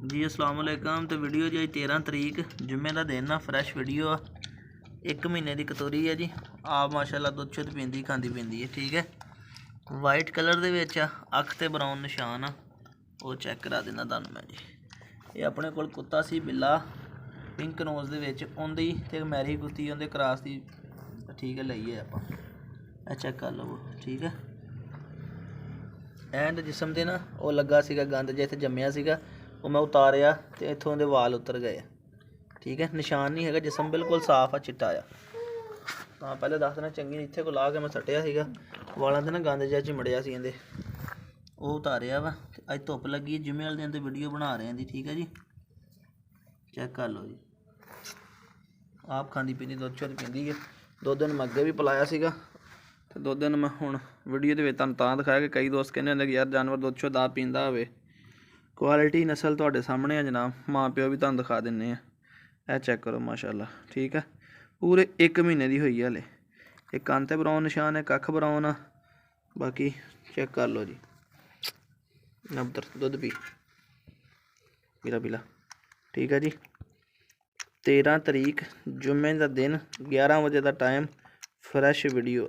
जी अस्सलाम वालेकुम। तो वीडियो जी 13 तरीक जुम्मे का दिन आ। फ्रैश वीडियो आ। 1 महीने की कतोरी है जी। आप माशाल्लाह दुध शुद्ध पींदी खांदी पींदी है। ठीक है, वाइट कलर दे विच आ, अख ते ब्राउन निशान आ, वो चैक करा देना तुहानूं मैं जी। ये अपने कोल कुत्ता सी बिल्ला पिंक नोज दे विच उंदी ते मैरी कुत्ती उंदे क्रॉस दी। ठीक है, लईए आपां चैक कर लवो। ठीक है, एंड जिसम ते ना वो लगा सीगा गंद जिथे जम्मिया सीगा, वो मैं उतारिया तो इत्थों दे वाल उतर गए। ठीक है, निशान नहीं है, जिसम बिल्कुल साफ आ, चिट्टा आ। हाँ पहले दस देना चंगी इत्थे को ला के मैं सट्टिया सीगा, वालों ते ना गंद जिहा चिमड़िया सी इहदे, वो उतारिया वा। अज धुप्प लगी, जुम्मे वाले दिन तो वीडियो बना रहे हैं जी। ठीक है जी, चैक कर लो जी। आप खांदी पींदी दुध शुद्ध पींदी है। दुध मैं अगे भी पिलाया सीगा ते दुध मैं हुण वीडियो दे विच तुहानूं तां दिखाया कि कई दोस्त कहंदे हुंदे कि यार जानवर दुध शुद्ध आप पींदा होवे। क्वालिटी नस्ल तुहाडे सामने है जनाब, माँ प्यो भी तुहानूं दिखा दिंने आ। ਇਹ चेक करो माशाल्लाह। ठीक है, पूरे 1 महीने की हुई है हले। एक कंन ते ब्राउन निशान है, कख ब्राउन आ, बाकी चेक कर लो जी। नब्दर दुध पी पीला पीला। ठीक है जी, 13 तरीक जुम्मे का दिन, 11 बजे का टाइम, फ्रैश वीडियो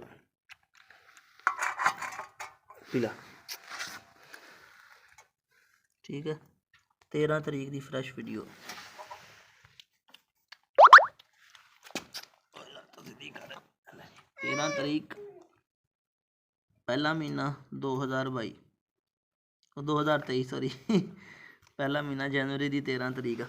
पीला। ठीक है, 13 तरीक की फ्रैश वीडियो। 13 तरीक पहला महीना 2022 2023 सॉरी पहला महीना जनवरी की 13 तरीक।